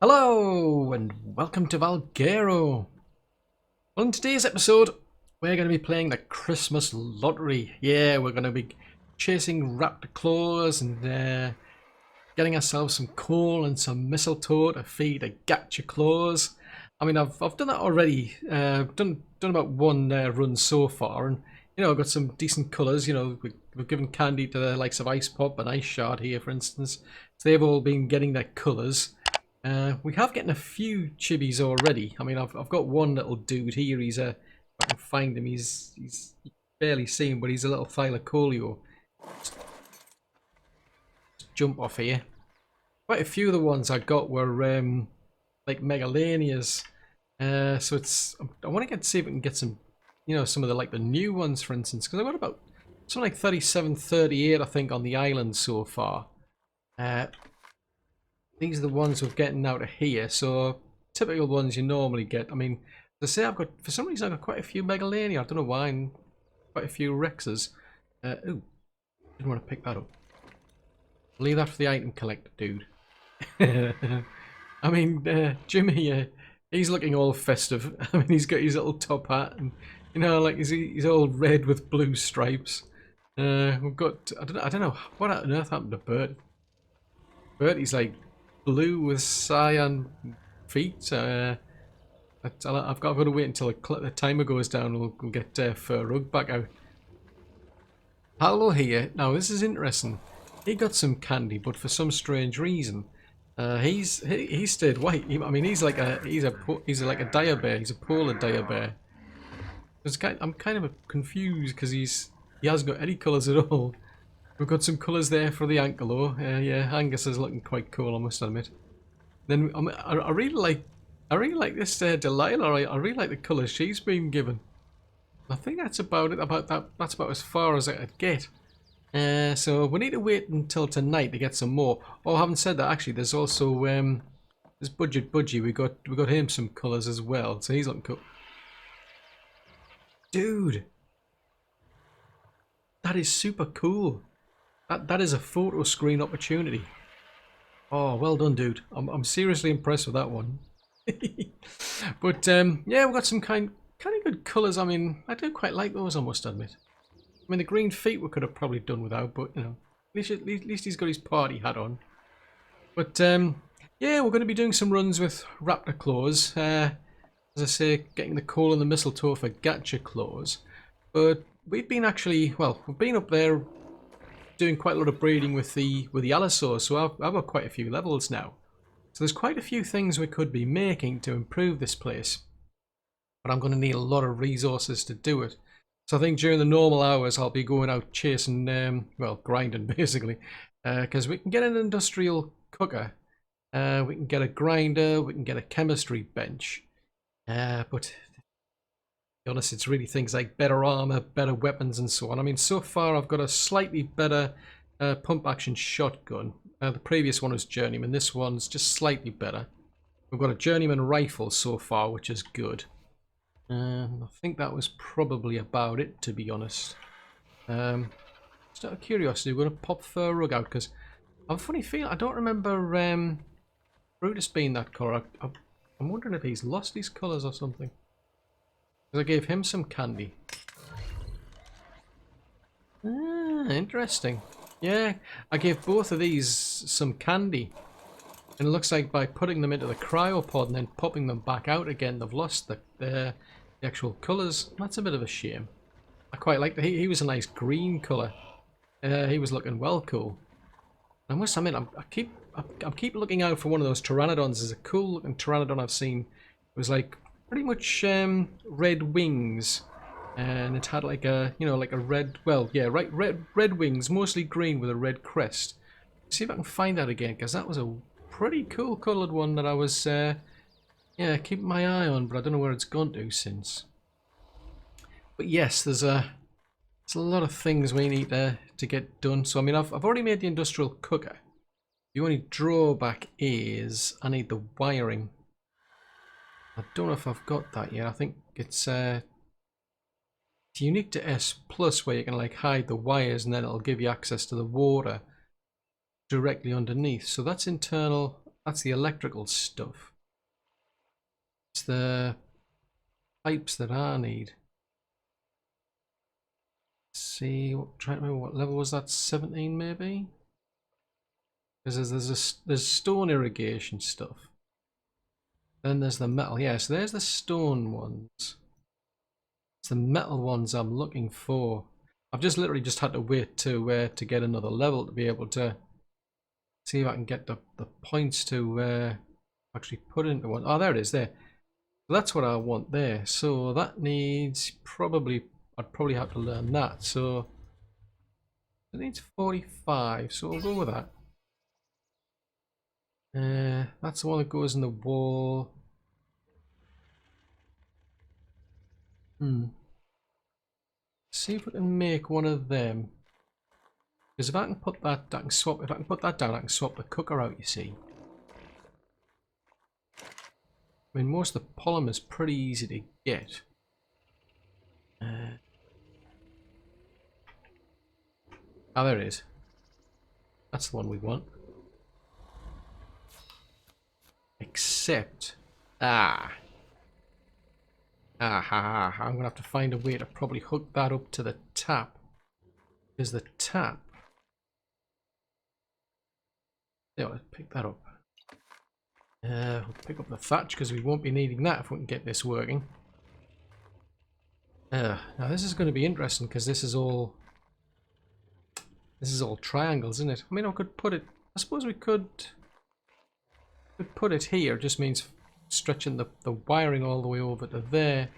Hello and welcome to Valguero. Well, in today's episode, we're going to be playing the Christmas lottery. Yeah, we're going to be chasing Raptor Claus and getting ourselves some coal and some mistletoe to feed a GachaClaus. I mean, I've done that already. Done about one run so far, and I've got some decent colours. We've given candy to the likes of Ice Pop and Ice Shard here, for instance. So they've all been getting their colours. We have getting a few Chibis already. I mean, I've got one little dude here. He's a, if I can find him. He's barely seen, but he's a little Thylacoleo. Jump off here. Quite a few of the ones I got were like Megalanias. So I want to see if we can get some, some of the new ones, for instance, because I've got about something like 37, 38, I think, on the island so far. These are the ones we're getting out of here. So typical ones you normally get. I mean, as I say, for some reason I've got quite a few Megalania. I don't know why, and quite a few Rexes. Ooh, didn't want to pick that up. Leave that for the item collector, dude. I mean, Jimmy, he's looking all festive. I mean, he's got his little top hat, and like he's all red with blue stripes. We've got I don't know what on earth happened to Bert. Bertie's like blue with cyan feet. I've got to wait until the timer goes down. We'll get Fur Rug back out. Hello here. Now this is interesting. He got some candy, but for some strange reason, he stayed white. I mean, he's like a dire bear. He's a polar dire bear. I'm kind of confused because he hasn't got any colours at all. We've got some colours there for the Ankelo. Yeah, Angus is looking quite cool, I must admit. Then I really like this Delilah. I really like the colours she's been given. I think that's about it. That's about as far as I could get. So we need to wait until tonight to get some more. Oh, having said that, actually, there's also there's Budget Budgie. We got him some colours as well. So he's looking cool. Dude, that is super cool. That is a photo screen opportunity. Oh, well done, dude. I'm seriously impressed with that one. But yeah, we've got some kind of good colours. I mean, I do quite like those, I must admit. I mean, the green feet we could have probably done without, but at least he's got his party hat on. But yeah, we're going to be doing some runs with Raptor Claus. As I say, getting the coal and the mistletoe for GachaClaus. But we've been we've been up there doing quite a lot of breeding with the Allosaurs, so I've got quite a few levels now. So there's quite a few things we could be making to improve this place, but I'm going to need a lot of resources to do it. So I think during the normal hours I'll be going out chasing, grinding basically, because we can get an industrial cooker, we can get a grinder, we can get a chemistry bench, but be honest, it's really things like better armor, better weapons, and so on. I mean, so far I've got a slightly better pump action shotgun. The previous one was Journeyman. This one's just slightly better. We've got a Journeyman rifle so far, which is good. I think that was probably about it, to be honest. Just out of curiosity, we're going to pop Fur Rug out because I have a funny feeling. I don't remember Brutus being that colour. I'm wondering if he's lost his colours or something. Because I gave him some candy. Interesting. Yeah, I gave both of these some candy. And it looks like by putting them into the cryopod and then popping them back out again, they've lost the actual colours. That's a bit of a shame. I quite like that. He was a nice green colour. He was looking well cool. I must admit, I keep looking out for one of those pteranodons. There's a cool looking pteranodon I've seen. It was like pretty much red wings, and it had like a like a red, red wings, mostly green with a red crest. See if I can find that again, because that was a pretty cool coloured one that I was keeping my eye on, but I don't know where it's gone to since. But yes, there's a lot of things we need to get done. So I mean, I've already made the industrial cooker. The only drawback is I need the wiring. I don't know if I've got that yet. I think it's unique to S Plus, where you can like hide the wires and then it'll give you access to the water directly underneath. So that's internal That's the electrical stuff. It's the pipes that I need. Let's see, try to remember what level was that? 17 maybe? Because there's stone irrigation stuff. Then there's the metal. Yeah, so there's the stone ones. It's the metal ones I'm looking for. I've just literally just had to wait to get another level to be able to see if I can get the points to actually put into one. Oh, there it is there. So that's what I want there. So that needs I'd probably have to learn that. So it needs 45, so we'll go with that. That's the one that goes in the wall. See if we can make one of them. Because if I can put that, I can swap. If I can put that down, I can swap the cooker out. You see. I mean, most of the polymer's pretty easy to get. Oh, there it is. That's the one we want. Except, I'm gonna have to find a way to probably hook that up to the tap. Because the tap. Yeah, let's pick that up. We'll pick up the thatch because we won't be needing that if we can get this working. Now this is going to be interesting because this is all triangles, isn't it? I mean, I could put it. I suppose we could put it here. It just means stretching the wiring all the way over to there.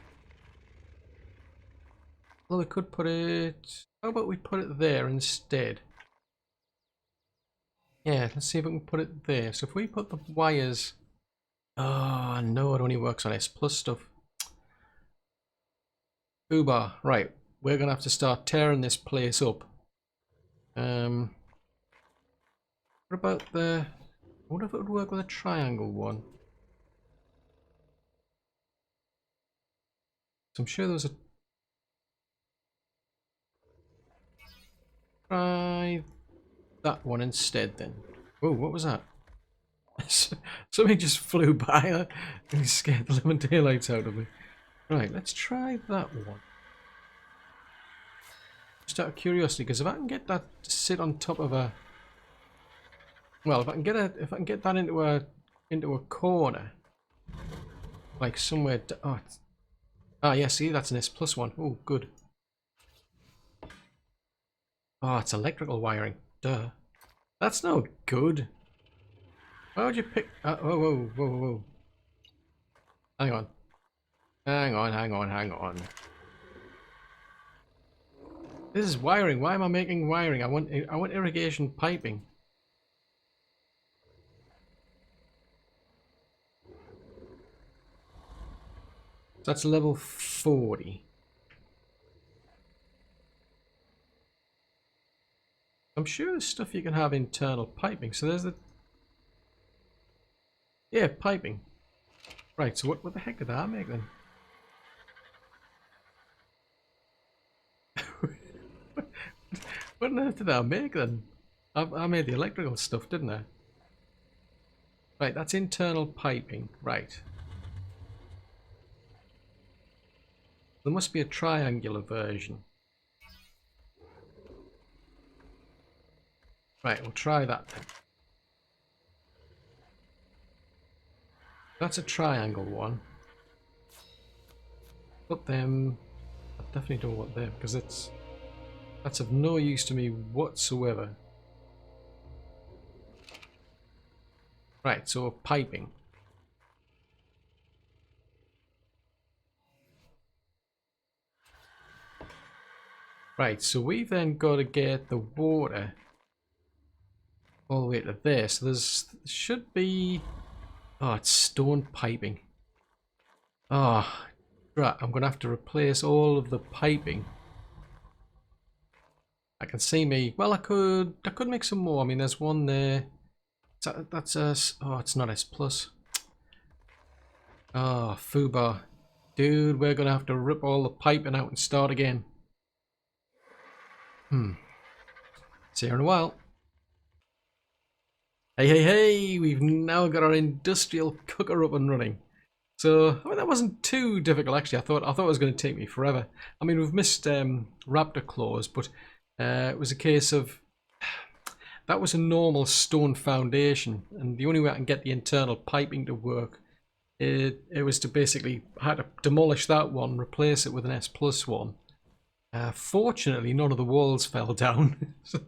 Well, we could put it. How about we put it there instead? Yeah, let's see if we can put it there. So if we put the wires. Oh no, it only works on S plus stuff. Uber, right. We're gonna have to start tearing this place up. What about the? I wonder if it would work with a triangle one. So I'm sure there was a. Try that one instead then. Oh, what was that? Something just flew by and scared the living daylights out of me. Right, let's try that one. Just out of curiosity, because if I can get that to sit on top of a, well, if I can get that into a corner, like somewhere. Yeah, see, that's an S plus one. Oh, good. Oh, it's electrical wiring. Duh. That's no good. Why would you pick? Whoa. Hang on. Hang on. This is wiring. Why am I making wiring? I want irrigation piping. That's level 40. I'm sure there's stuff you can have internal piping. So there's the... Yeah, piping. Right, so what the heck did I make then? What on earth did I make then? I made the electrical stuff, didn't I? Right, that's internal piping. Right. There must be a triangular version. Right, we'll try that then. That's a triangle one. Put them... I definitely don't want them because that's of no use to me whatsoever. Right, so piping. Right, so we've then got to get the water all the way to there. So there should be... Oh, it's stone piping. Oh, right, I'm going to have to replace all of the piping. I can see me... Well, I could make some more. I mean, there's one there. That's us. Oh, it's not S+. Oh, foobar. Dude, we're going to have to rip all the piping out and start again. See you in a while. Hey, hey, hey! We've now got our industrial cooker up and running. So, I mean, that wasn't too difficult actually. I thought it was going to take me forever. I mean, we've missed Raptor Claus, but it was a case of that was a normal stone foundation, and the only way I can get the internal piping to work, it was to basically I had to demolish that one, replace it with an S plus one. Fortunately, none of the walls fell down, so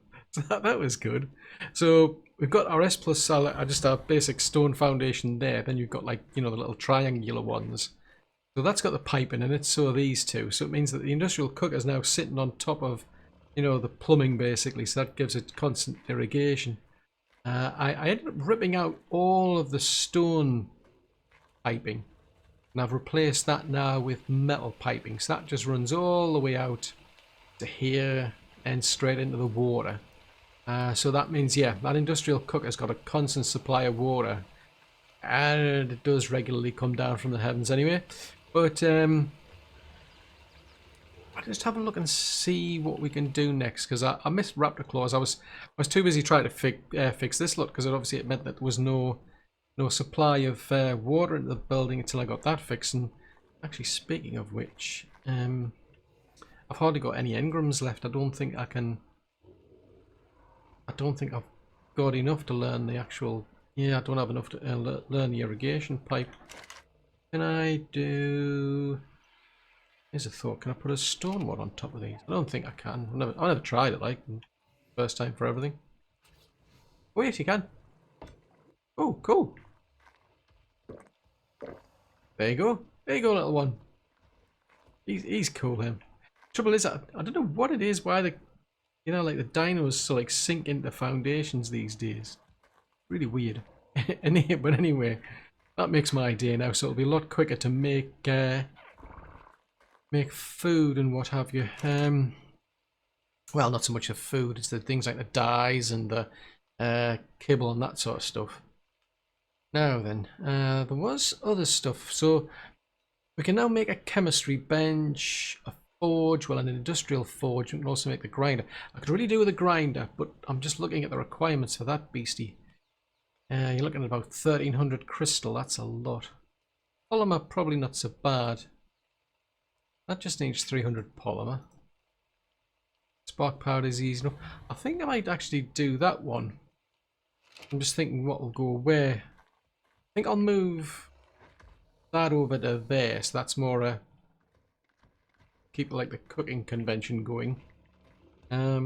that was good. So we've got our S plus salad, just our basic stone foundation there. Then you've got, like, you know, the little triangular ones. So that's got the piping in it. So are these two. So it means that the industrial cooker is now sitting on top of, you know, the plumbing basically. So that gives it constant irrigation. I ended up ripping out all of the stone piping, and I've replaced that now with metal piping. So that just runs all the way out to here and straight into the water. So that means, yeah, that industrial cooker's got a constant supply of water, and it does regularly come down from the heavens anyway. But I'll just have a look and see what we can do next, because I missed Raptor Claus. I was too busy trying to fix this lot, because obviously it meant that there was no supply of water into the building until I got that fixed. And actually, speaking of which, I've hardly got any engrams left. I don't think I've got enough to learn the actual... Yeah, I don't have enough to learn the irrigation pipe. Can I do... Here's a thought. Can I put a stone one on top of these? I don't think I can. I've never tried it, like, first time for everything. Oh yes, you can. Oh, cool. There you go. There you go, little one. He's cool, him. Trouble is, I don't know what it is, why the... You know, like the dinos so like sink into foundations these days. Really weird. But anyway, that makes my day now, so it'll be a lot quicker to make food and what have you. Well, not so much of food, it's the things like the dyes and the kibble and that sort of stuff. Now then, there was other stuff. So we can now make a chemistry bench, a forge, well, an industrial forge. We can also make the grinder. I could really do with a grinder, but I'm just looking at the requirements for that beastie. You're looking at about 1300 crystal. That's a lot. Polymer, probably not so bad. That just needs 300 polymer. Spark powder is easy enough. I think I might actually do that one. I'm just thinking what will go where. I think I'll move that over to there, so that's more keep like the cooking convention going. I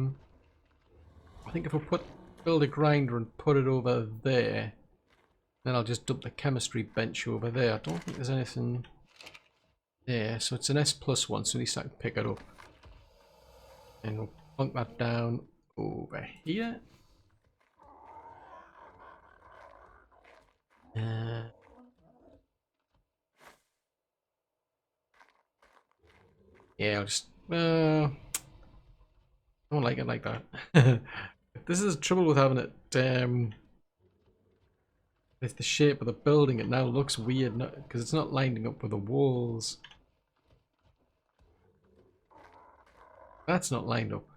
think if I build a grinder and put it over there, then I'll just dump the chemistry bench over there. I don't think there's anything there, so it's an S plus one, so at least I can pick it up. And we'll plunk that down over here. Yeah, I'll just... I don't like it like that. This is the trouble with having it... with the shape of the building, it now looks weird because it's not lining up with the walls. That's not lined up.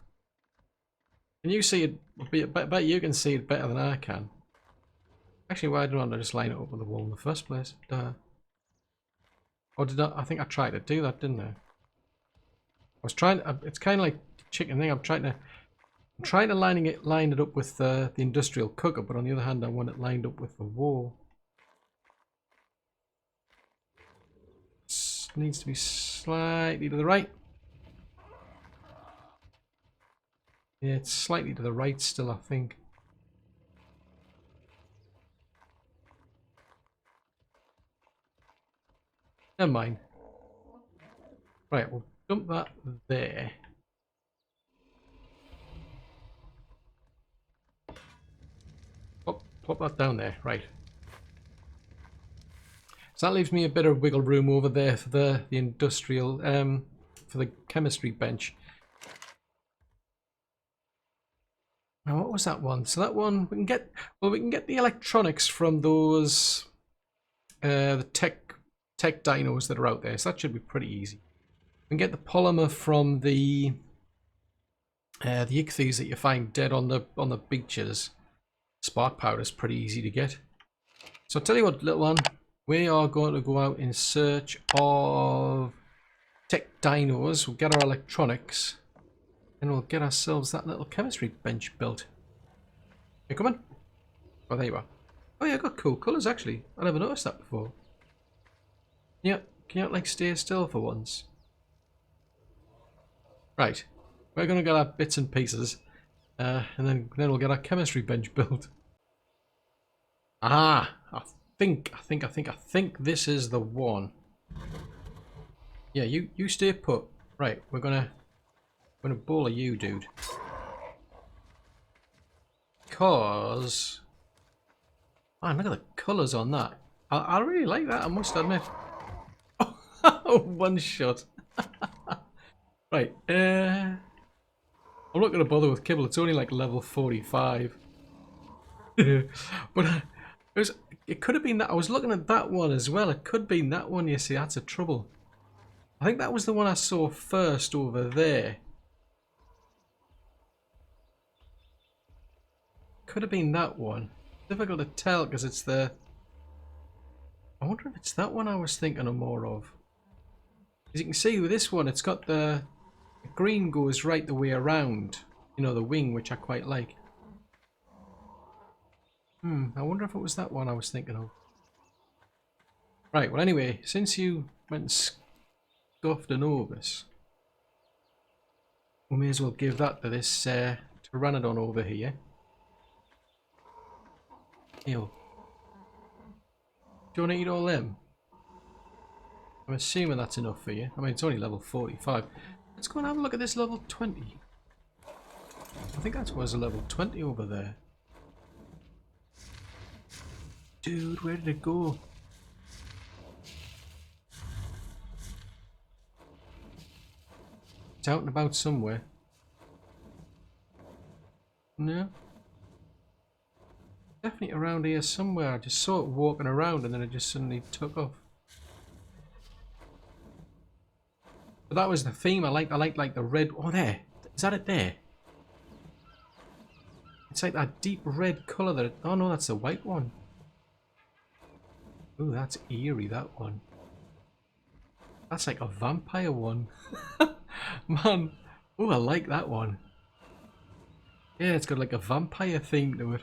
Can you see it? I bet you can see it better than I can. Actually, why don't I just line it up with the wall in the first place? Duh. Or did I think I tried to do that, didn't I? I was trying. It's kind of like the chicken thing. I'm trying to line it up with the industrial cooker, but on the other hand, I want it lined up with the wall. It needs to be slightly to the right. Yeah, it's slightly to the right still, I think. Never mind. Right, we'll dump that there. Plop that down there, right. So that leaves me a bit of wiggle room over there for the industrial, for the chemistry bench. Now, what was that one? So that one we can get. Well, we can get the electronics from those, the tech dinos that are out there. So that should be pretty easy. We can get the polymer from the ichthyos that you find dead on the beaches. Spark powder is pretty easy to get. So I'll tell you what, little one, we are going to go out in search of tech dinos. We'll get our electronics and we'll get ourselves that little chemistry bench built. You coming? Oh, there you are. Oh yeah, got cool colours actually. I never noticed that before. Yeah, can you like stay still for once? Right, we're gonna get our bits and pieces, and then we'll get our chemistry bench built. Ah, I think this is the one. Yeah, you stay put. Right, we're gonna bowl at you, dude. Cause, man, look at the colours on that. I really like that, I must admit. Oh, one shot. Right, I'm not gonna bother with kibble. It's only like level 45. But it could have been that. I was looking at that one as well. It could have been that one. You see, that's the trouble. I think that was the one I saw first over there. Could have been that one. Difficult to tell because it's the... I wonder if it's that one I was thinking of more of. As you can see with this one, it's got the green goes right the way around. You know, the wing, which I quite like. I wonder if it was that one I was thinking of. Right, well anyway, since you went and scuffed an Orbis, we may as well give that to this Pteranodon over here. Ew. Do you want to eat all them? I'm assuming that's enough for you. I mean, it's only level 45. Let's go and have a look at this level 20. I think that was a level 20 over there. Dude, where did it go? It's out and about somewhere. No? Definitely around here somewhere. I just saw it walking around and then it just suddenly took off. But that was the theme. I like like the red. Oh, there. Is that it there? It's like that deep red colour that... Oh no, that's the white one. Ooh, that's eerie, that one. That's like a vampire one. Man. Oh, I like that one. Yeah, it's got like a vampire theme to it.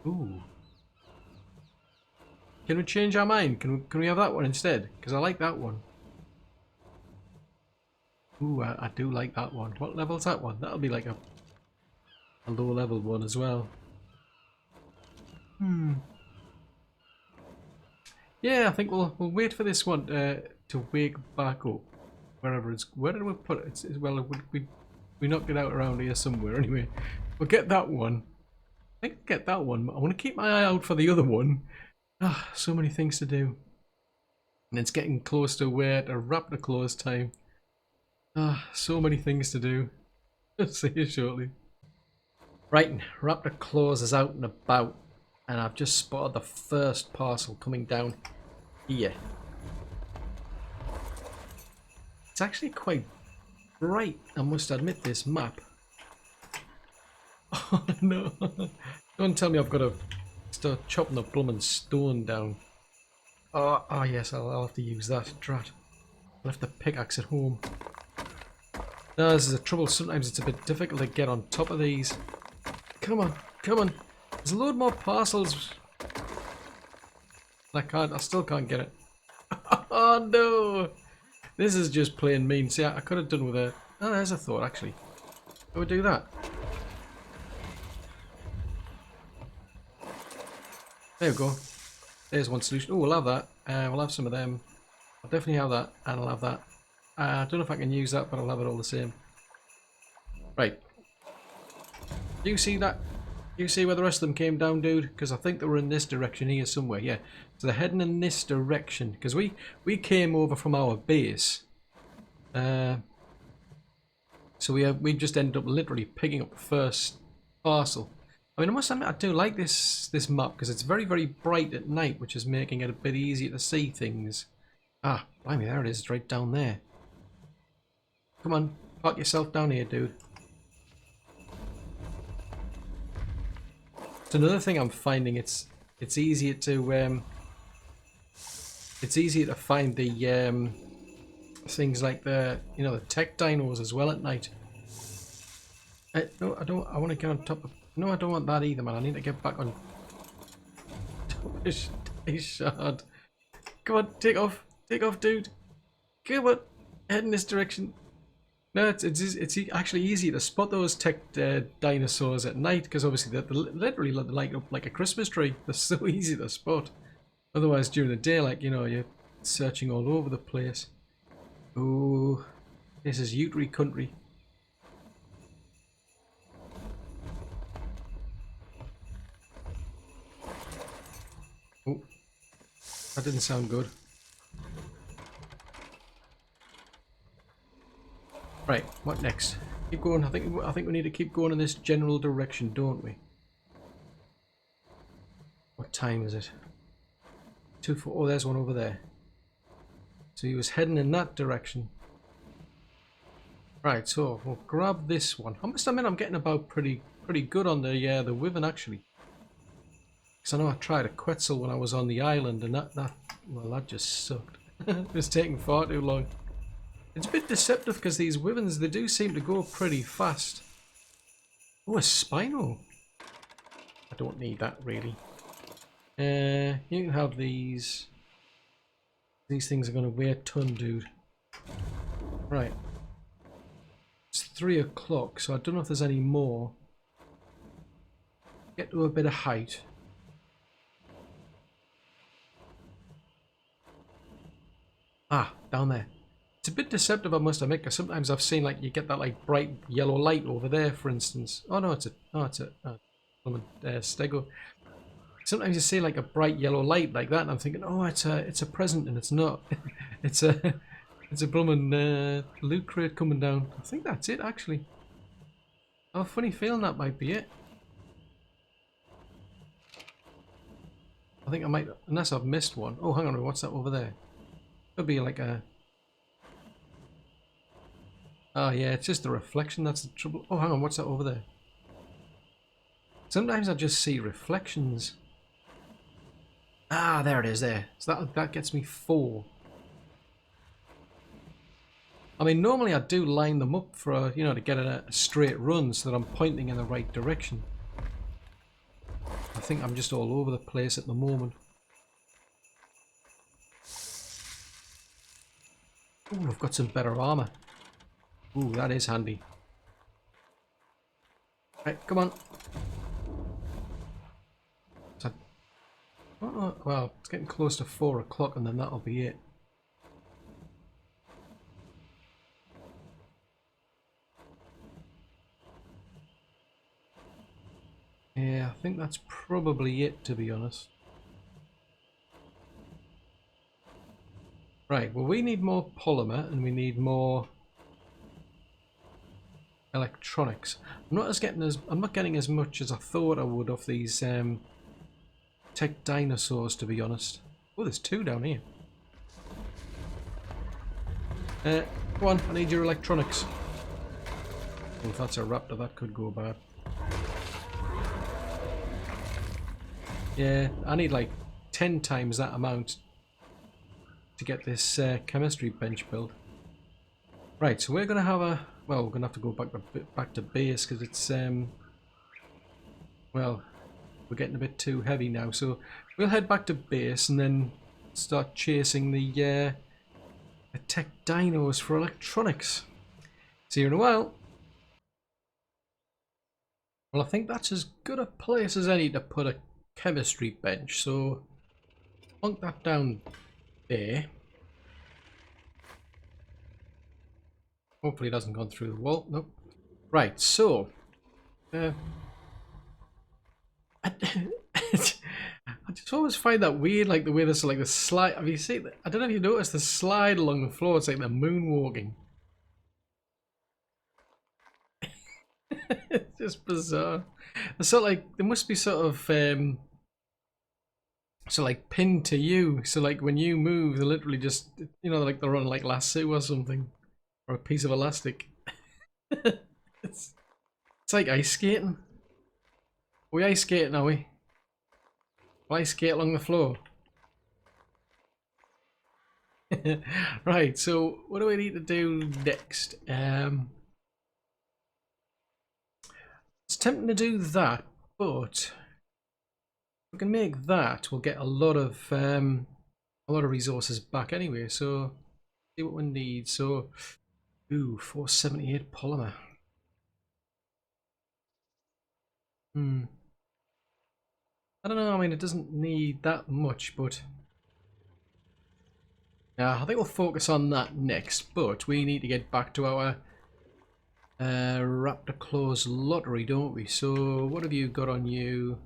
Ooh. Can we change our mind? Can we have that one instead? Because I like that one. Ooh, I do like that one. What level's that one? That'll be like a low level one as well. Yeah, I think we'll wait for this one to wake back up. Wherever it's... Where did we put it? It's well, we knocked it out around here somewhere anyway. We'll get that one. I think I'll get that one. I want to keep my eye out for the other one. Ah, so many things to do. And it's getting close to where to Raptor Claus time. Ah, so many things to do. See you shortly. Right, Raptor Claus is out and about. And I've just spotted the first parcel coming down here. It's actually quite bright, I must admit, this map. Oh no. Don't tell me I've got to start chopping the blooming stone down. Oh yes, I'll have to use that. Drat. I left the pickaxe at home. No, this is the trouble. Sometimes it's a bit difficult to get on top of these. Come on, come on. There's a load more parcels. I still can't get it. Oh no! This is just plain mean. See, I could have done with a... Oh, there's a thought actually. I would do that. There we go. There's one solution. Oh, we'll have that. We'll have some of them. I'll definitely have that, and I'll have that. I don't know if I can use that, but I'll have it all the same. Right. Do you see that? Do you see where the rest of them came down, dude? Because I think they were in this direction here somewhere. Yeah. So they're heading in this direction. Because we came over from our base. So we just ended up literally picking up the first parcel. I mean, I must admit, I do like this map because it's very, very bright at night, which is making it a bit easier to see things. Ah, blimey, there it is. It's right down there. Come on, park yourself down here, dude. another thing I'm finding. It's easier to find the things like the the tech dinos as well at night. No, I don't. I want to get on top of. No, I don't want that either, man. I need to get back on top of this shard. Come on, take off, dude. Come on, head in this direction. No, it's actually easy to spot those tech dinosaurs at night because obviously they're literally light up like a Christmas tree. They're so easy to spot. Otherwise, during the day, like you're searching all over the place. Ooh, this is Utri country. Oh, that didn't sound good. Right, what next? Keep going. I think we need to keep going in this general direction, don't we? What time is it? 2:04. Oh, there's one over there. So he was heading in that direction. Right, so we'll grab this one. I must admit I'm getting about pretty good on the wyvern actually. Because I know I tried a Quetzal when I was on the island and that just sucked. It was taking far too long. It's a bit deceptive because these wyverns, they do seem to go pretty fast. Oh, a Spino. I don't need that really. You can have these. These things are going to weigh a ton, dude. Right. It's 3 o'clock, so I don't know if there's any more. Get to a bit of height. Ah, down there. It's a bit deceptive, I must admit, because sometimes I've seen like you get that like bright yellow light over there, for instance. Oh no, it's a stego. Sometimes you see like a bright yellow light like that, and I'm thinking, oh, it's a present, and it's not. it's a blooming loot crate coming down. I think that's it actually. I have a funny feeling that might be it. I think I might, unless I've missed one. Oh, hang on, what's that over there? Could be like a. Oh yeah, it's just the reflection that's the trouble. Oh, hang on, what's that over there? Sometimes I just see reflections. Ah, there it is there. So that gets me 4. I mean, normally I do line them up for, to get a straight run so that I'm pointing in the right direction. I think I'm just all over the place at the moment. Ooh, I've got some better armor. Ooh, that is handy. Right, come on. Oh, well, it's getting close to 4 o'clock and then that'll be it. Yeah, I think that's probably it, to be honest. Right, well we need more polymer and we need more electronics. I'm not getting as much as I thought I would off these tech dinosaurs, to be honest. Oh, there's 2 down here. Come on, I need your electronics. Oh, if that's a raptor, that could go bad. Yeah, I need like 10 times that amount to get this chemistry bench built. Right, so we're gonna have a. Well, we're gonna have to go back to base because it's well, we're getting a bit too heavy now. So we'll head back to base and then start chasing the tech dinos for electronics. See you in a while. Well, I think that's as good a place as any to put a chemistry bench. So plunk that down there. Hopefully it hasn't gone through the wall. Nope. Right, so I just always find that weird, like the way there's like the slide. Have you seen? I don't know if you noticed the slide along the floor. It's like they're moonwalking. It's just bizarre. It's sort of like there must be sort of so like pinned to you. So like when you move, they're literally just like they're on like lasso or something, or a piece of elastic. it's like ice skating. We ice skating, are we? We'll ice skate along the floor. Right, so what do we need to do next? It's tempting to do that, but if we can make that, we'll get a lot of resources back anyway. So see what we need. So, ooh, 478 polymer. I don't know. I mean, it doesn't need that much, but I think we'll focus on that next. But we need to get back to our Raptor Claus lottery, don't we? So what have you got on you?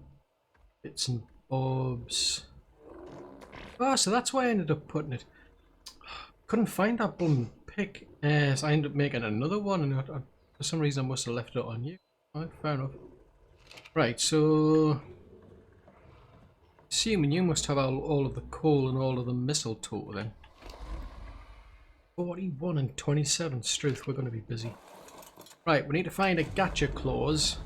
Bits and bobs. Oh, so that's why I ended up putting it. Couldn't find that bum pick. So I ended up making another one, and for some reason I must have left it on you. Alright, fair enough. Right, so assuming you must have all of the coal and all of the mistletoe then. 41 and 27, Struth, we're going to be busy. Right, we need to find a GachaClaus.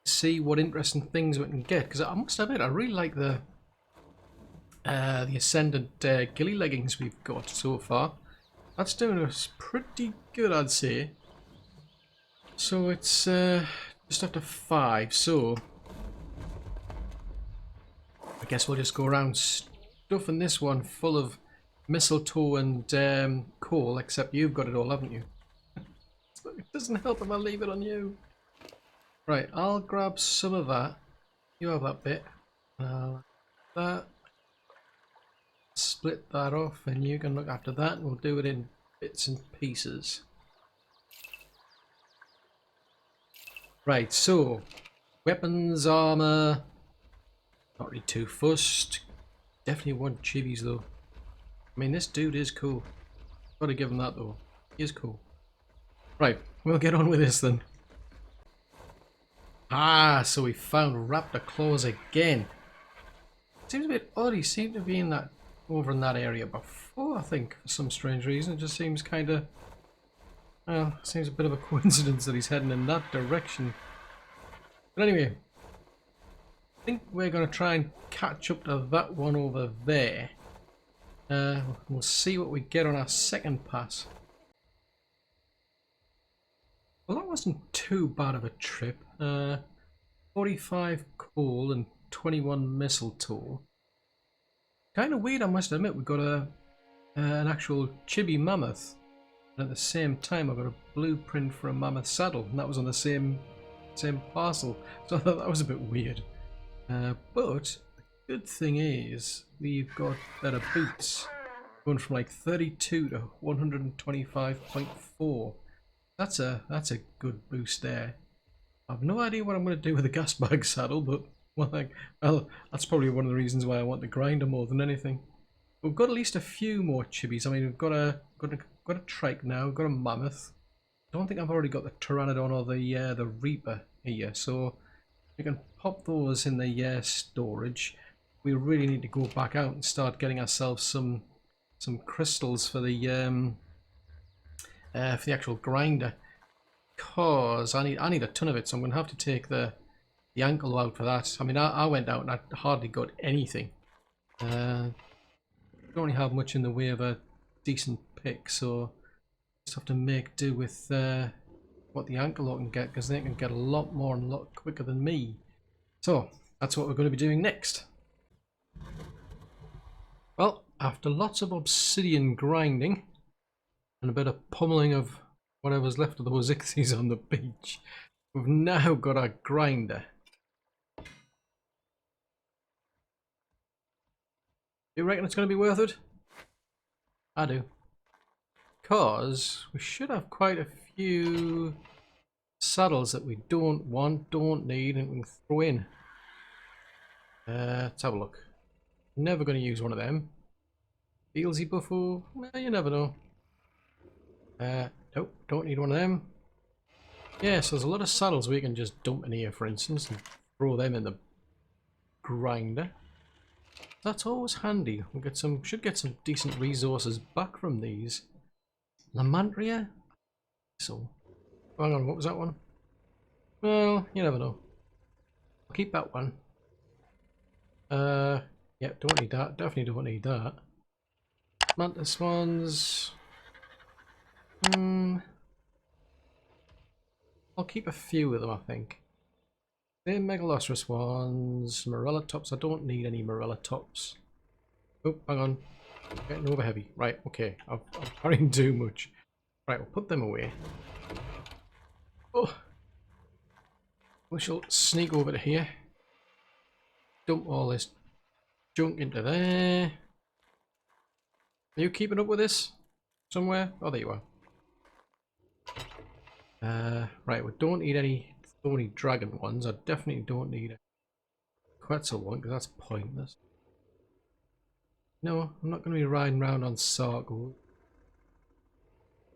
See what interesting things we can get, because I must admit I really like the Ascendant ghillie leggings we've got so far. That's doing us pretty good, I'd say. So it's just after 5, so I guess we'll just go around stuffing this one full of mistletoe and coal, except you've got it all, haven't you? So it doesn't help if I leave it on you. Right, I'll grab some of that. You have that bit. That. Split that off, and you can look after that, and we'll do it in bits and pieces. Right, so weapons, armor. Not really too fussed. Definitely want Chibis though. I mean, this dude is cool. Gotta give him that though. He is cool. Right, we'll get on with this then. Ah, so we found Raptor Claus again. Seems a bit odd. He seemed to be in that over in that area before, I think, for some strange reason. It just seems kind of, well, seems a bit of a coincidence that he's heading in that direction. But anyway, I think we're going to try and catch up to that one over there. We'll see what we get on our second pass. Well, that wasn't too bad of a trip. 45 coal and 21 mistletoe. Kind of weird, I must admit. We've got an actual chibi mammoth, and at the same time I've got a blueprint for a mammoth saddle, and that was on the same parcel. So I thought that was a bit weird. But the good thing is we've got better boots, going from like 32 to 125.4. That's a good boost there. I've no idea what I'm going to do with the gas bag saddle, but well, that's probably one of the reasons why I want the grinder more than anything. We've got at least a few more chibis. I mean, we've got a trike now. We've got a mammoth. I don't think I've already got the pteranodon or the reaper here, so we can pop those in the storage. We really need to go back out and start getting ourselves some crystals for the actual grinder, cause I need a ton of it. So I'm gonna have to take the ankle out for that. I mean, I went out and I hardly got anything. Don't really have much in the way of a decent pick, so just have to make do with what the ankle can get, because they can get a lot more and a lot quicker than me. So that's what we're going to be doing next. Well, after lots of obsidian grinding and a bit of pummeling of whatever's left of those ixies on the beach, we've now got our grinder. You reckon it's going to be worth it? I do. Because we should have quite a few saddles that we don't want, don't need, and we can throw in. Let's have a look. Never going to use one of them. Beelsy Buffo? Well, you never know. Nope, don't need one of them. Yeah, so there's a lot of saddles we can just dump in here, for instance, and throw them in the grinder. That's always handy. We should get some decent resources back from these. Lamantria? So, hang on, what was that one? Well, you never know. I'll keep that one. Yeah, don't need that. Definitely don't need that. Mantis ones. I'll keep a few of them, I think. The Megalosaurus ones. Morella tops. I don't need any Morella tops. Oh, hang on. Getting over heavy. Right, okay. I'm carrying too much. Right, we'll put them away. Oh. We shall sneak over to here. Dump all this junk into there. Are you keeping up with this? Somewhere? Oh, there you are. Right, we don't need any thorny dragon ones. I definitely don't need a Quetzal one because that's pointless. No, I'm not going to be riding around on Sargo.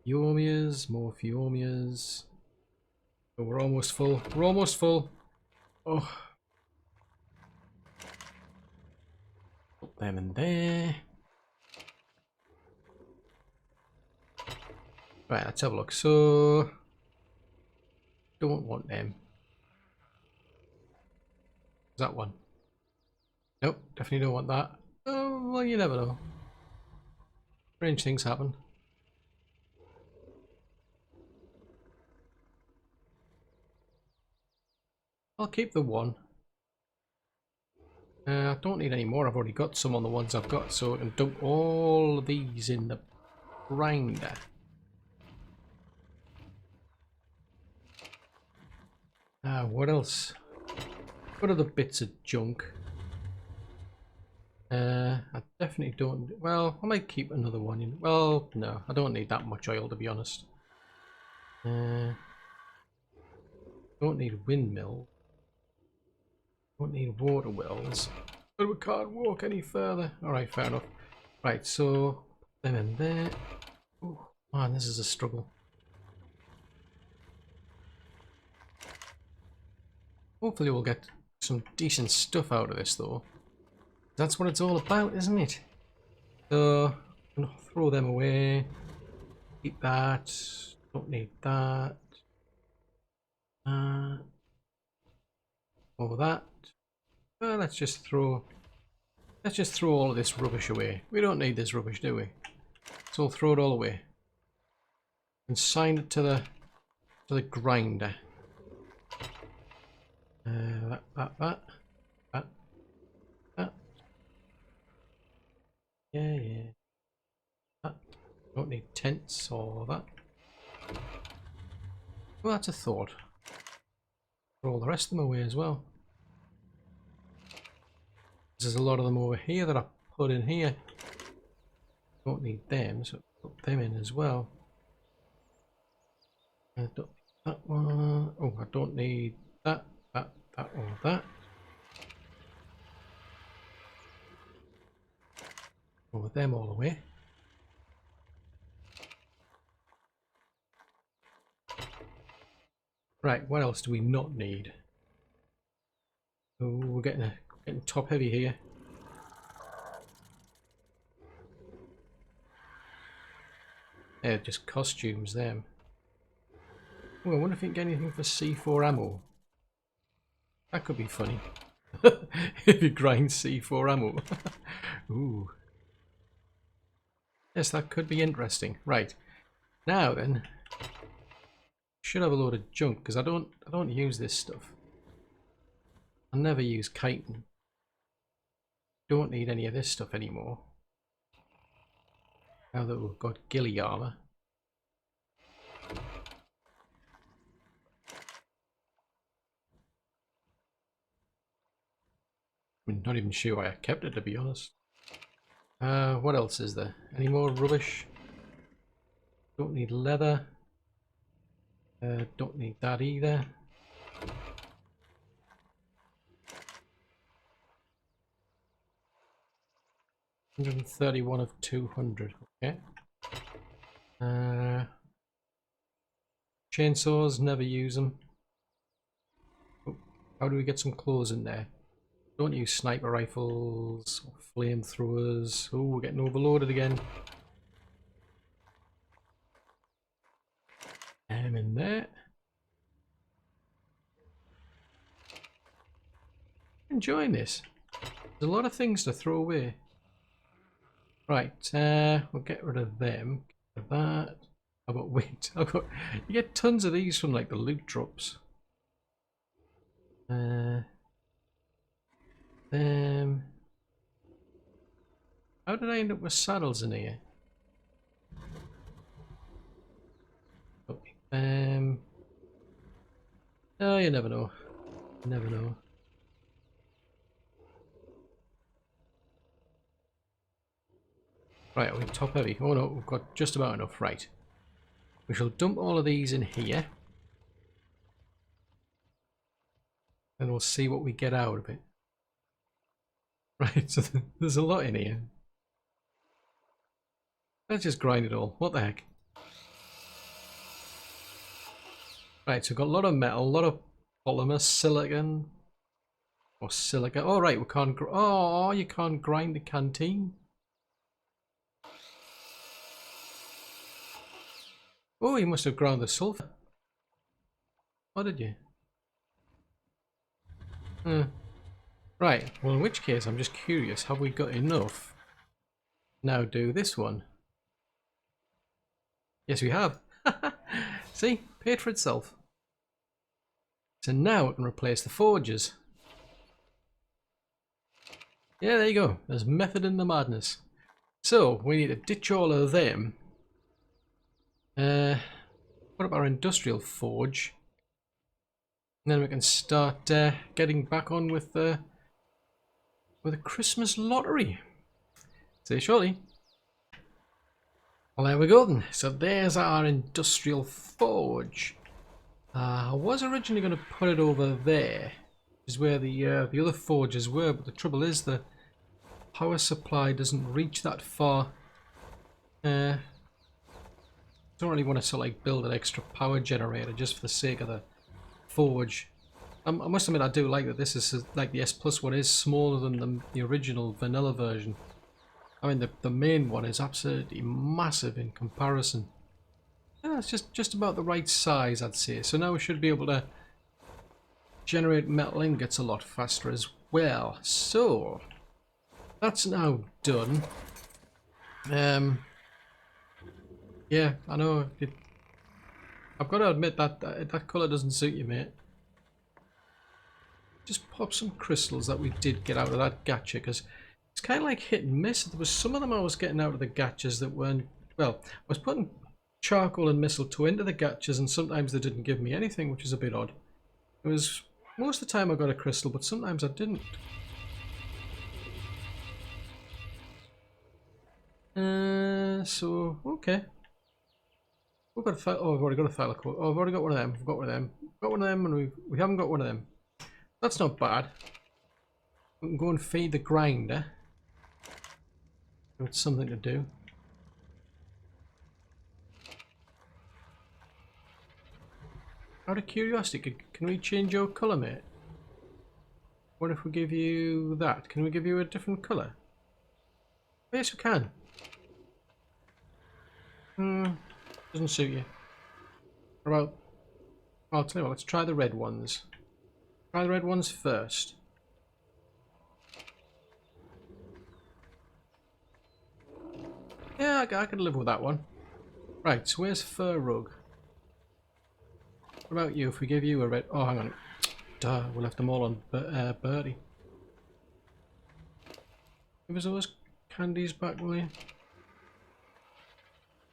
Phiomias, more Phiomias. Oh, we're almost full. We're almost full. Oh. Put them in there. Right, let's have a look. So, don't want them. Is that one? Nope, definitely don't want that. Oh, well, you never know. Strange things happen. I'll keep the one. I don't need any more. I've already got some on the ones I've got, so I can dump all of these in the grinder. What else? What other bits of junk? I definitely don't. Well, I might keep another one in. Well, no, I don't need that much oil to be honest. Don't need windmill. Don't need water wells. But we can't walk any further. Alright, fair enough. Right, so them in there. Oh man, this is a struggle. Hopefully we'll get some decent stuff out of this though. That's what it's all about, isn't it? So I'm gonna throw them away. Keep that. Don't need that. All that. Well, let's just throw all of this rubbish away. We don't need this rubbish, do we? So we'll throw it all away. And sign it to the grinder. That. Yeah. That. Don't need tents or that. Well, that's a thought. Throw all the rest of them away as well. There's a lot of them over here that I put in here. Don't need them, so put them in as well. I don't need that one. Oh, I don't need that, or that. Throw them all away. Right, what else do we not need? Oh, we're getting top heavy here. They're just costumes, them. Oh, I wonder if we can get anything for C4 ammo. That could be funny. If you grind C4 ammo. Ooh. Yes, that could be interesting. Right. Now then, should have a load of junk because I don't use this stuff. I never use chitin. Don't need any of this stuff anymore. Now that we've got ghillie armor. I'm not even sure why I kept it, to be honest. What else is there? Any more rubbish? Don't need leather. Don't need that either. $131 of 200. Okay. Chainsaws, never use them. Oh, how do we get some clothes in there? Don't use sniper rifles or flamethrowers. Oh, we're getting overloaded again. In there. enjoying this. There's a lot of things to throw away. Right, we'll get rid of them. Get rid of that. How about wait? You get tons of these from like the loot drops. Them. How did I end up with saddles in here? Oh, you never know. You never know. Right, are we top heavy? Oh no, we've got just about enough. Right. We shall dump all of these in here. And we'll see what we get out of it. Right, so there's a lot in here. Let's just grind it all. What the heck? Right, so we've got a lot of metal, a lot of polymer, silicon. Or silica. Oh, right, we can't... Oh, you can't grind the canteen. Oh, you must have ground the sulfur. What did you? Right, well in which case I'm just curious, have we got enough? Now do this one. Yes we have. See, paid for itself. So now it can replace the forges. Yeah, there you go. There's method in the madness. So we need to ditch all of them. What about our industrial forge? And then we can start getting back on with a Christmas lottery. See you shortly. Well, there we go then. So there's our industrial forge. I was originally going to put it over there, which is where the other forges were, but the trouble is the power supply doesn't reach that far. Don't really want to sort of like build an extra power generator just for the sake of the forge. I must admit I do like that this is like the S Plus one is smaller than the original vanilla version. I mean the main one is absolutely massive in comparison. Yeah, it's just about the right size I'd say. So now we should be able to generate metal ingots a lot faster as well. So that's now done. Yeah, I know. I've got to admit that that colour doesn't suit you, mate. Just pop some crystals that we did get out of that gacha, because it's kind of like hit and miss. There was some of them I was getting out of the gachas that weren't... Well, I was putting charcoal and mistletoe into the gachas, and sometimes they didn't give me anything, which is a bit odd. It was... Most of the time I got a crystal, but sometimes I didn't. So, okay. We've got a file. Oh, I've already got a file code. Oh, I've already got one of them. We've got one of them. We've got one of them, and we haven't got one of them. That's not bad. We can go and feed the grinder. It's something to do. Out of curiosity, can we change your colour, mate? What if we give you that? Can we give you a different colour? Yes, we can. Doesn't suit you. What about... I'll tell you what, let's try the red ones. Try the red ones first. Yeah, I could live with that one. Right, so where's fur rug? What about you if we give you a red... Oh, hang on. Duh, we left them all on Birdie. Give us those candies back, will you?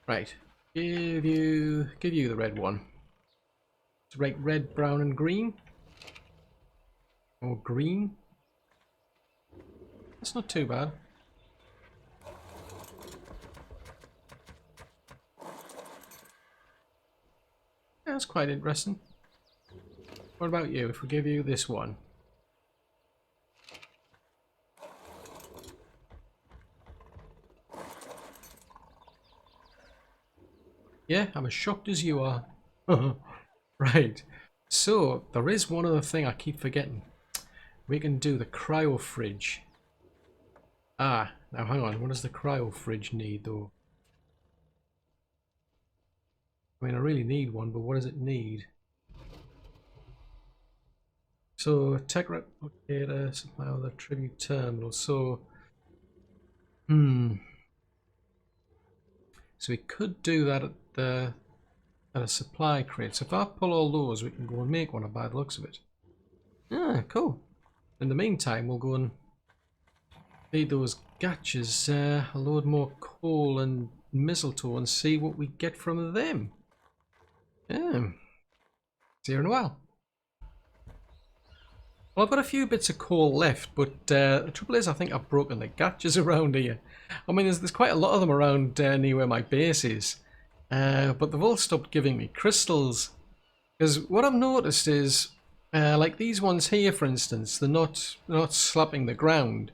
Right. Give you the red one. It's right, red, brown and green. Or green. That's not too bad. Yeah, that's quite interesting. What about you if we give you this one? Yeah, I'm as shocked as you are. Right. So, there is one other thing I keep forgetting. We can do the cryo fridge. Ah, now hang on. What does the cryo fridge need though? I mean, I really need one, but what does it need? So tech replicator, supply other tribute terminal. So so we could do that at a supply crate. So if I pull all those, we can go and make one by the looks of it. Ah, cool. In the meantime, we'll go and feed those gachas a load more coal and mistletoe and see what we get from them. Yeah. See you in a while. Well, I've got a few bits of coal left, but the trouble is I think I've broken the gachas around here. I mean, there's quite a lot of them around near where my base is. But they've all stopped giving me crystals. Because what I've noticed is, like these ones here, for instance, they're not slapping the ground.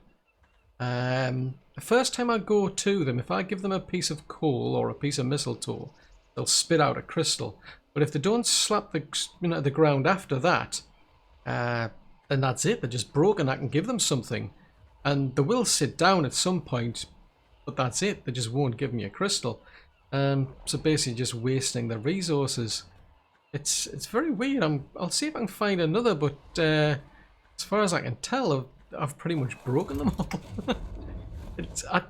The first time I go to them, if I give them a piece of coal or a piece of mistletoe, they'll spit out a crystal. But if they don't slap the ground after that, then that's it. They're just broken. I can give them something, and they will sit down at some point. But that's it. They just won't give me a crystal. So basically, just wasting their resources. It's very weird. I'll see if I can find another, but as far as I can tell, I've pretty much broken them all.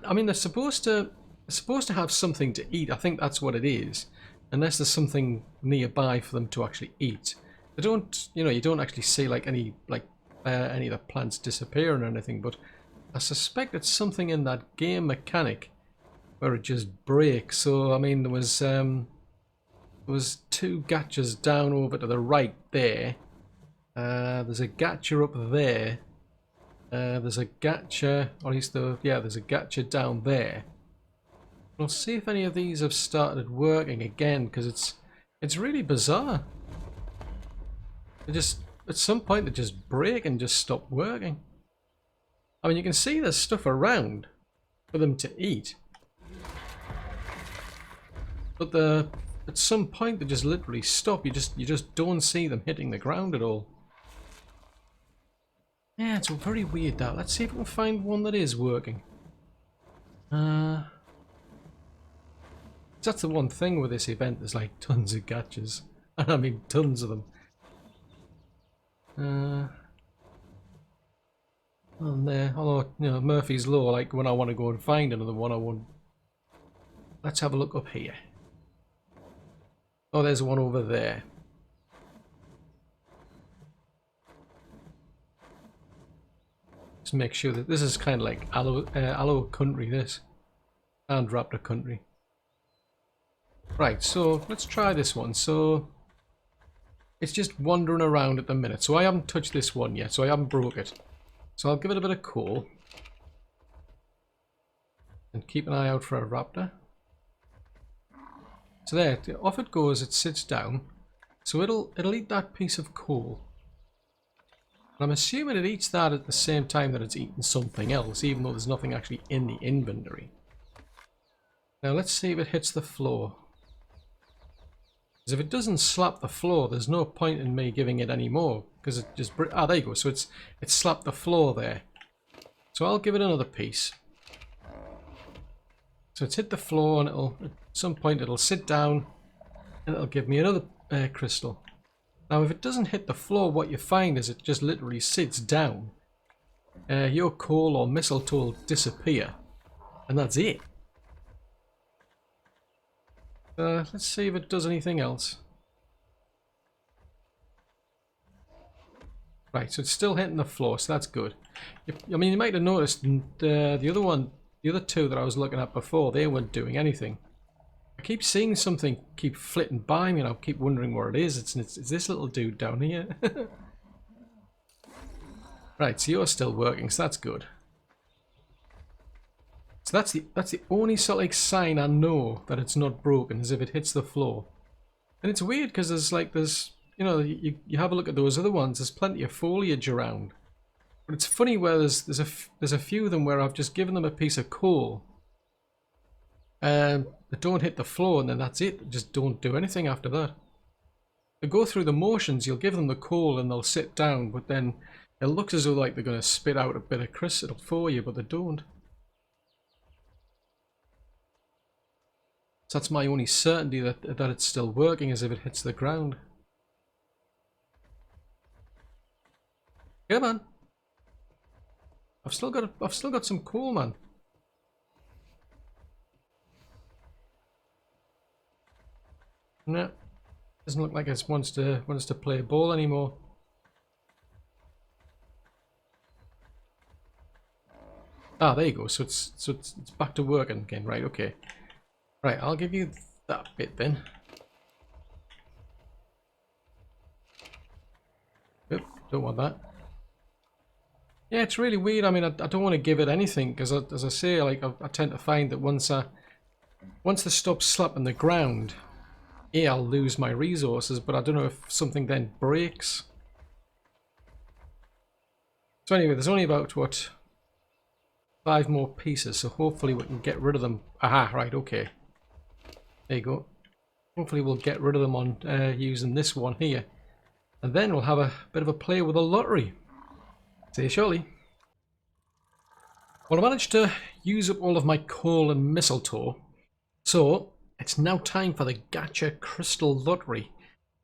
I mean, they're supposed to have something to eat. I think that's what it is, unless there's something nearby for them to actually eat. They don't, you don't actually see like any of the plants disappearing or anything. But I suspect it's something in that game mechanic where it just breaks. So I mean, there was two gachas down over to the right there. There's a gacha up there. There's a gacha, or at least there's a gacha down there. We'll see if any of these have started working again, because it's really bizarre. They just, at some point, they just break and just stop working. I mean, you can see there's stuff around for them to eat, but at some point they just literally stop. You just don't see them hitting the ground at all. Yeah, it's very weird that. Let's see if we can find one that is working. That's the one thing with this event. There's like tons of gachas. I mean, tons of them. And there, although Murphy's Law. Like when I want to go and find another one, I won't. Let's have a look up here. Oh, there's one over there. Just make sure that this is kind of like Aloe country, this, and Raptor country. Right, so let's try this one. So it's just wandering around at the minute. So I haven't touched this one yet, so I haven't broke it. So I'll give it a bit of coal and keep an eye out for a raptor. So there, off it goes. It sits down. So it'll eat that piece of coal. I'm assuming it eats that at the same time that it's eating something else, even though there's nothing actually in the inventory. Now let's see if it hits the floor. Because if it doesn't slap the floor, there's no point in me giving it any more. Because it just... Ah, there you go. So it's slapped the floor there. So I'll give it another piece. So it's hit the floor, and at some point it'll sit down and it'll give me another crystal. Now, if it doesn't hit the floor, what you find is it just literally sits down. Your coal or mistletoe will disappear, and that's it. Let's see if it does anything else. Right, so it's still hitting the floor, so that's good. I mean, you might have noticed the other two that I was looking at before, they weren't doing anything. I keep seeing something keep flitting by me, and I keep wondering where it is. It's this little dude down here. Right, so you're still working, so that's good. So that's the only sort of like sign I know that it's not broken, is if it hits the floor. And it's weird because there's you have a look at those other ones. There's plenty of foliage around, but it's funny where there's a few of them where I've just given them a piece of coal. They don't hit the floor, and then that's it. They just don't do anything after that. They go through the motions. You'll give them the coal and they'll sit down, but then it looks as though like they're going to spit out a bit of crystal for you, but they don't. So that's my only certainty that it's still working, is if it hits the ground. Come on. I've still got some coal, man. No, doesn't look like it wants to play ball anymore. Ah, there you go. So it's back to working again, right? Okay, right. I'll give you that bit then. Oop, don't want that. Yeah, it's really weird. I mean, I don't want to give it anything because, as I say, like I tend to find that once they stop slapping the ground, yeah, I'll lose my resources. But I don't know if something then breaks. So anyway, there's only about what 5 more pieces, so hopefully we can get rid of them. Aha, right, okay. There you go. Hopefully we'll get rid of them on using this one here. And then we'll have a bit of a play with a lottery. See you shortly. Well, I managed to use up all of my coal and mistletoe. So, it's now time for the Gacha Crystal Lottery.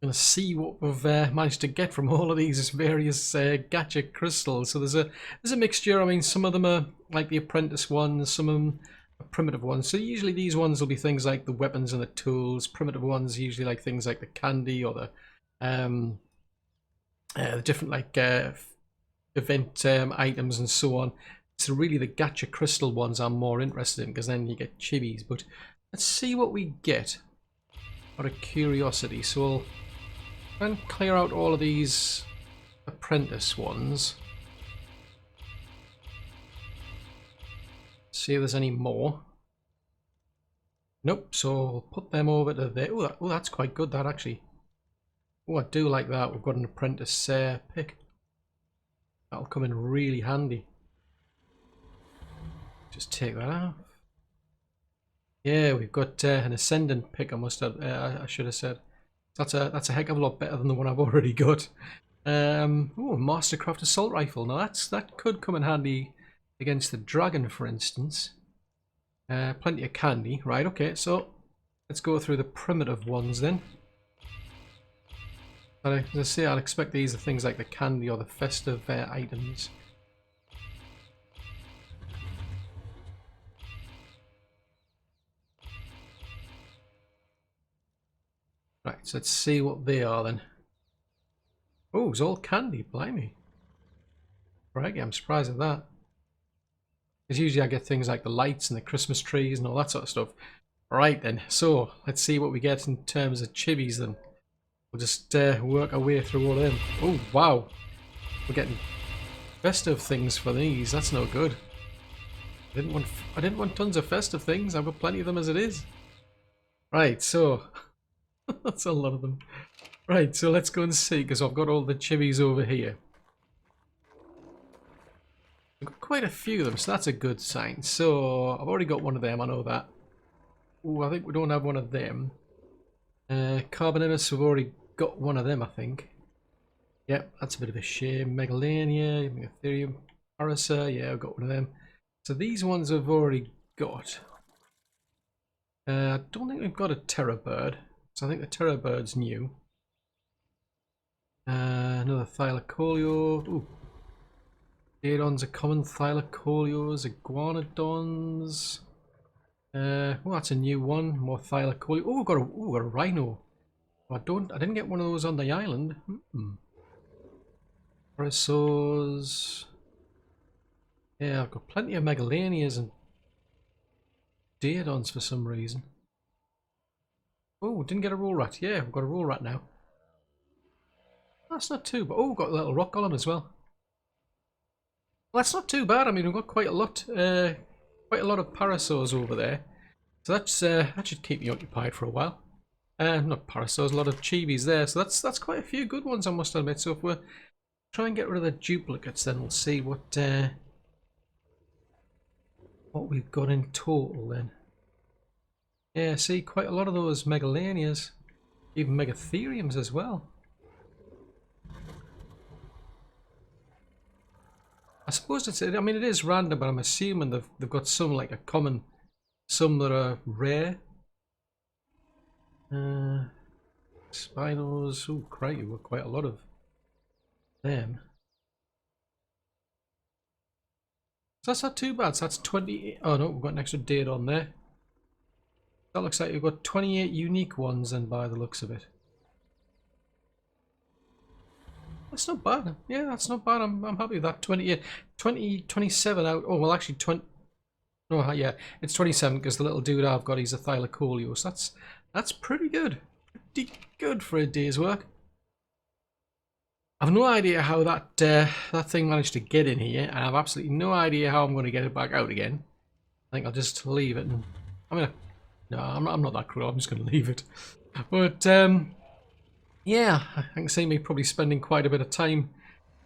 Going to see what we've managed to get from all of these various Gacha crystals. So there's a mixture. I mean, some of them are like the apprentice ones, some of them are primitive ones. So usually these ones will be things like the weapons and the tools. Primitive ones usually like things like the candy or the different like event items and so on. So really the Gacha crystal ones I'm more interested in because then you get Chibis. But let's see what we get. Out of curiosity, so we'll try and clear out all of these apprentice ones. See if there's any more. Nope, so we'll put them over to there. Oh, that's quite good, that actually. Oh, I do like that. We've got an apprentice pick. That'll come in really handy. Just take that out. Yeah, we've got an ascendant pick. I should have said. That's a heck of a lot better than the one I've already got. Oh, Mastercraft assault rifle. Now that could come in handy against the dragon, for instance. Plenty of candy. Right, okay, so let's go through the primitive ones then. But as I say, I'd expect these are things like the candy or the festive items. Right, so let's see what they are then. Oh, it's all candy, blimey. Right, I'm surprised at that. Because usually I get things like the lights and the Christmas trees and all that sort of stuff. Right then, so let's see what we get in terms of Chibis then. We'll just work our way through all of them. Oh, wow. We're getting festive things for these. That's no good. I didn't want tons of festive things. I've got plenty of them as it is. Right, so that's a lot of them. Right, so let's go and see because I've got all the Chibis over here. I've got quite a few of them, so that's a good sign. So I've already got one of them, I know that. Oh, I think we don't have one of them. Carbonimus, we've already got one of them, I think. Yep, that's a bit of a shame. Megalania, Megatherium, Parasa, yeah, I've got one of them. So these ones I've already got. I don't think we've got a Terror Bird, so I think the Terror Bird's new. Another Thylacoleo. Ooh. Daedons are common, Thylacoleos, Iguanodons. Oh, that's a new one. More Thylacoleo. Oh, we've got a Rhino. Oh, I didn't get one of those on the island. Parasaurs. Yeah, I've got plenty of Megalanias and Daedons for some reason. Oh, didn't get a Roll Rat. Yeah, we've got a Roll Rat now. That's not too bad. Oh, we've got a little rock golem as well. Well, that's not too bad. I mean, we've got quite a lot of parasaurs over there. So that's that should keep me occupied for a while. Not parasaurs, a lot of chibis there. So that's quite a few good ones, I must admit. So if we try and get rid of the duplicates, then we'll see what we've got in total then. Yeah, see, quite a lot of those Megalanias, even Megatheriums as well. I suppose I mean, it is random, but I'm assuming they've got some like a common, some that are rare. Spinos, oh crikey, we've got quite a lot of them. So that's not too bad. So that's 20. Oh no, we've got an extra date on there. That looks like we've got 28 unique ones, and by the looks of it. That's not bad. Yeah, that's not bad. I'm happy with that. 28, 27 out. Oh well, actually 20. No, yeah, it's 27 because the little dude I've got, he's a Thylacoleo. So that's pretty good. Pretty good for a day's work. I've no idea how that that thing managed to get in here, and I've absolutely no idea how I'm going to get it back out again. I think I'll just leave it. And no, I'm not that cruel. I'm just going to leave it. But yeah, I can see me probably spending quite a bit of time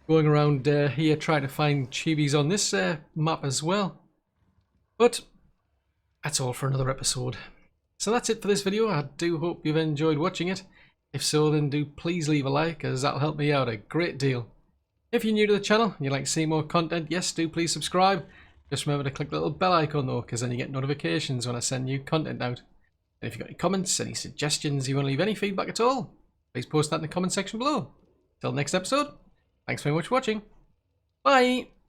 going around here trying to find chibis on this map as well. But that's all for another episode. So that's it for this video. I do hope you've enjoyed watching it. If so, then do please leave a like, as that'll help me out a great deal. If you're new to the channel and you'd like to see more content, yes, do please subscribe. Just remember to click the little bell icon though, because then you get notifications when I send new content out. And if you've got any comments, any suggestions, you want to leave any feedback at all, please post that in the comment section below. Till next episode, thanks very much for watching. Bye!